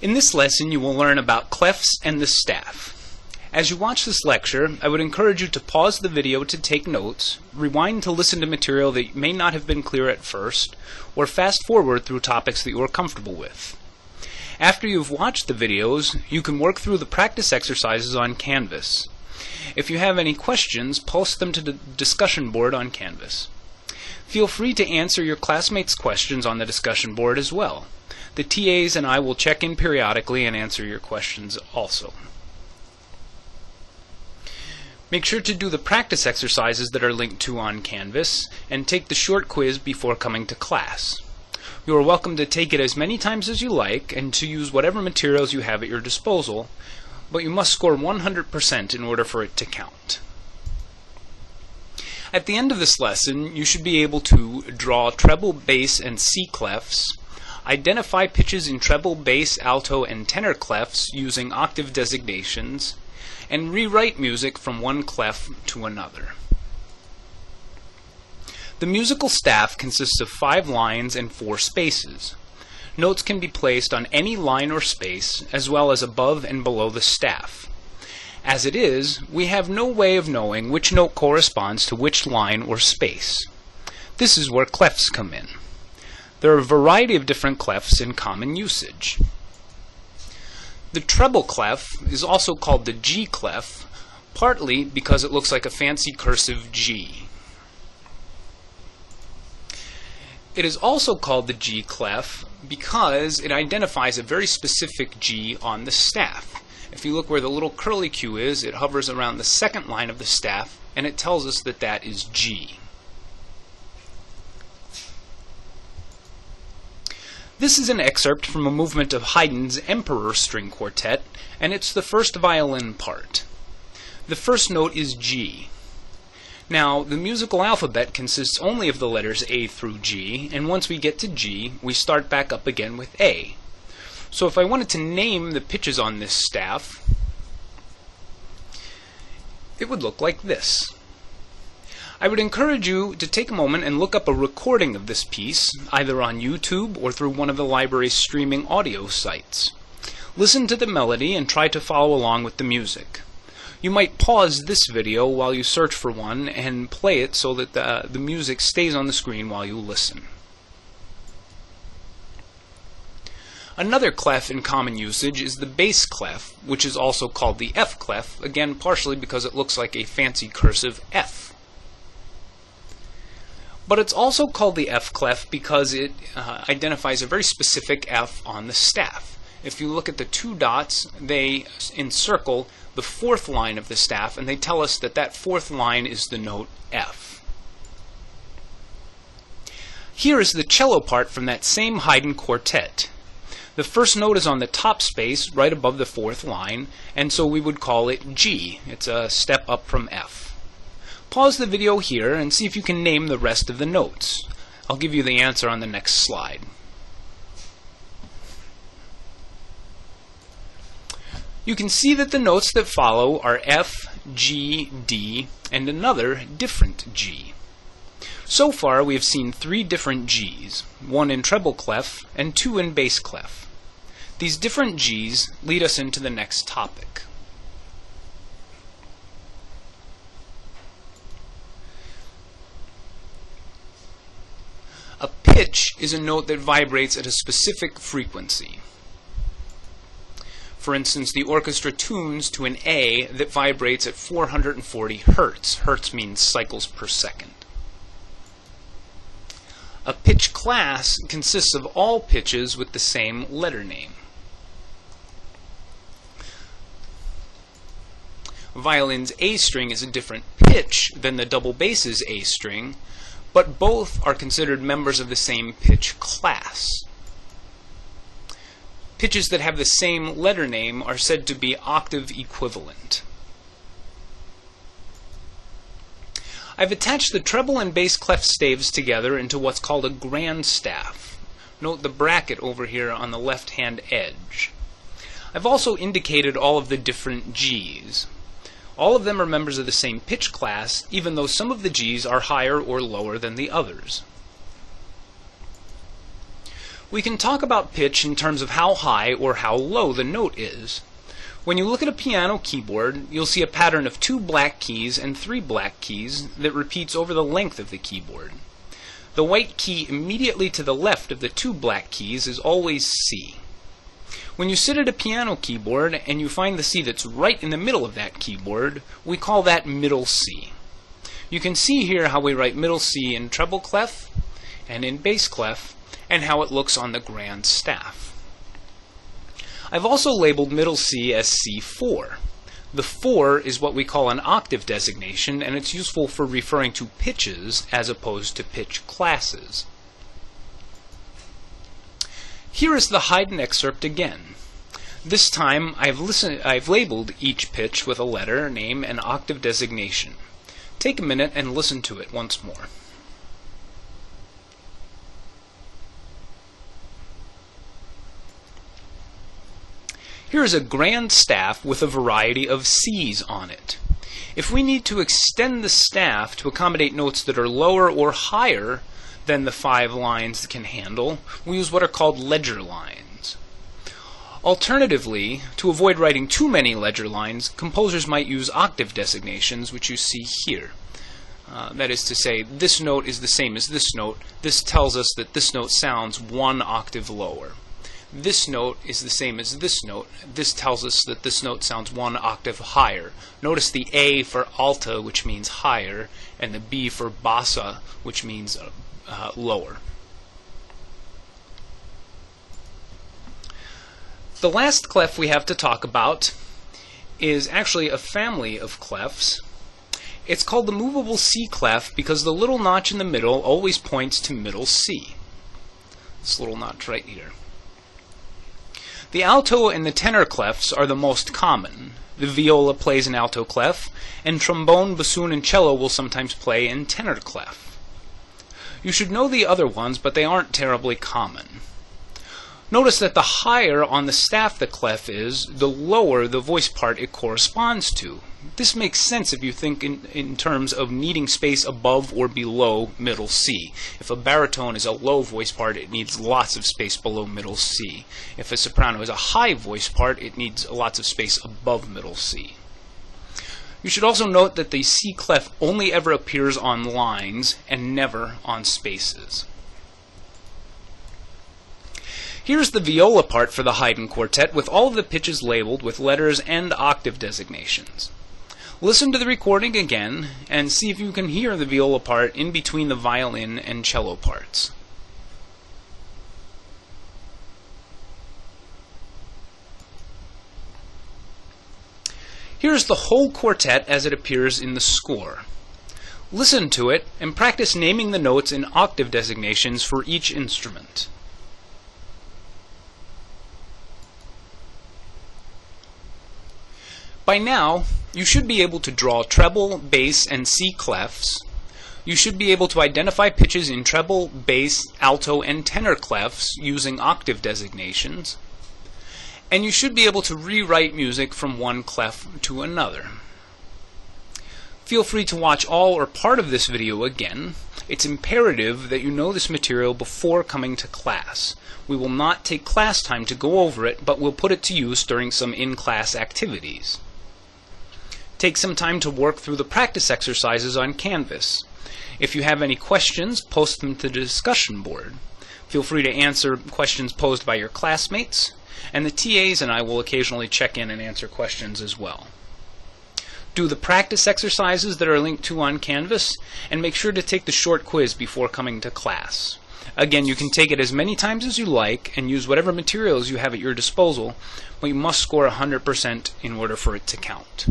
In this lesson, you will learn about clefs and the staff. As you watch this lecture, I would encourage you to pause the video to take notes, rewind to listen to material that may not have been clear at first, or fast forward through topics that you are comfortable with. After you've watched the videos, you can work through the practice exercises on Canvas. If you have any questions, post them to the discussion board on Canvas. Feel free to answer your classmates' questions on the discussion board as well. The TAs and I will check in periodically and answer your questions also. Make sure to do the practice exercises that are linked to on Canvas and take the short quiz before coming to class. You are welcome to take it as many times as you like and to use whatever materials you have at your disposal, but you must score 100% in order for it to count. At the end of this lesson, you should be able to draw treble, bass, and C clefs, identify pitches in treble, bass, alto, and tenor clefs using octave designations, and rewrite music from one clef to another. The musical staff consists of 5 lines and 4 spaces. Notes can be placed on any line or space, as well as above and below the staff. As it is, we have no way of knowing which note corresponds to which line or space. This is where clefs come in. There are a variety of different clefs in common usage. The treble clef is also called the G clef, partly because it looks like a fancy cursive G. It is also called the G clef because it identifies a very specific G on the staff. If you look where the little curly Q is, it hovers around the second line of the staff, and it tells us that that is G. This is an excerpt from a movement of Haydn's Emperor String Quartet, and it's the first violin part. The first note is G. Now, the musical alphabet consists only of the letters A through G, and once we get to G, we start back up again with A. So if I wanted to name the pitches on this staff, it would look like this. I would encourage you to take a moment and look up a recording of this piece, either on YouTube or through one of the library's streaming audio sites. Listen to the melody and try to follow along with the music. You might pause this video while you search for one and play it so that the music stays on the screen while you listen. Another clef in common usage is the bass clef, which is also called the F clef, again partially because it looks like a fancy cursive F. But it's also called the F clef because it identifies a very specific F on the staff. If you look at the 2 dots, they encircle the 4th line of the staff, and they tell us that that 4th line is the note F. Here is the cello part from that same Haydn quartet. The first note is on the top space, right above the 4th line, and so we would call it G. It's a step up from F. Pause the video here and see if you can name the rest of the notes. I'll give you the answer on the next slide. You can see that the notes that follow are F, G, D, and another different G. So far we have seen 3 different Gs, 1 in treble clef and 2 in bass clef. These different Gs lead us into the next topic. A pitch is a note that vibrates at a specific frequency. For instance, the orchestra tunes to an A that vibrates at 440 Hertz. Hertz means cycles per second. A pitch class consists of all pitches with the same letter name. Violin's A string is a different pitch than the double bass's A string, but both are considered members of the same pitch class. Pitches that have the same letter name are said to be octave equivalent. I've attached the treble and bass clef staves together into what's called a grand staff. Note the bracket over here on the left-hand edge. I've also indicated all of the different Gs. All of them are members of the same pitch class, even though some of the Gs are higher or lower than the others. We can talk about pitch in terms of how high or how low the note is. When you look at a piano keyboard, you'll see a pattern of 2 black keys and 3 black keys that repeats over the length of the keyboard. The white key immediately to the left of the 2 black keys is always C. When you sit at a piano keyboard and you find the C that's right in the middle of that keyboard, we call that middle C. You can see here how we write middle C in treble clef and in bass clef, and how it looks on the grand staff. I've also labeled middle C as C4. The 4 is what we call an octave designation, and it's useful for referring to pitches as opposed to pitch classes. Here is the Haydn excerpt again. This time I've labeled each pitch with a letter, name, and octave designation. Take a minute and listen to it once more. Here is a grand staff with a variety of C's on it. If we need to extend the staff to accommodate notes that are lower or higher than the 5 lines can handle, we use what are called ledger lines. Alternatively, to avoid writing too many ledger lines, composers might use octave designations, which you see here. That is to say, this note is the same as this note. This tells us that this note sounds 1 octave lower. This note is the same as this note. This tells us that this note sounds 1 octave higher. Notice the A for alta, which means higher, and the B for bassa, which means lower. The last clef we have to talk about is actually a family of clefs. It's called the Movable C clef because the little notch in the middle always points to middle C. This little notch right here. The alto and the tenor clefs are the most common. The viola plays an alto clef, and trombone, bassoon, and cello will sometimes play in tenor clef. You should know the other ones, but they aren't terribly common. Notice that the higher on the staff the clef is, the lower the voice part it corresponds to. This makes sense if you think in terms of needing space above or below middle C. If a baritone is a low voice part, it needs lots of space below middle C. If a soprano is a high voice part, it needs lots of space above middle C. You should also note that the C clef only ever appears on lines and never on spaces. Here's the viola part for the Haydn quartet with all of the pitches labeled with letters and octave designations. Listen to the recording again and see if you can hear the viola part in between the violin and cello parts. Here's the whole quartet as it appears in the score. Listen to it and practice naming the notes in octave designations for each instrument. By now, you should be able to draw treble, bass, and C clefs. You should be able to identify pitches in treble, bass, alto, and tenor clefs using octave designations. And you should be able to rewrite music from one clef to another. Feel free to watch all or part of this video again. It's imperative that you know this material before coming to class. We will not take class time to go over it, but we'll put it to use during some in-class activities. Take some time to work through the practice exercises on Canvas. If you have any questions, post them to the discussion board. Feel free to answer questions posed by your classmates, and the TAs and I will occasionally check in and answer questions as well. Do the practice exercises that are linked to on Canvas, and make sure to take the short quiz before coming to class. Again, you can take it as many times as you like and use whatever materials you have at your disposal, but you must score 100% in order for it to count.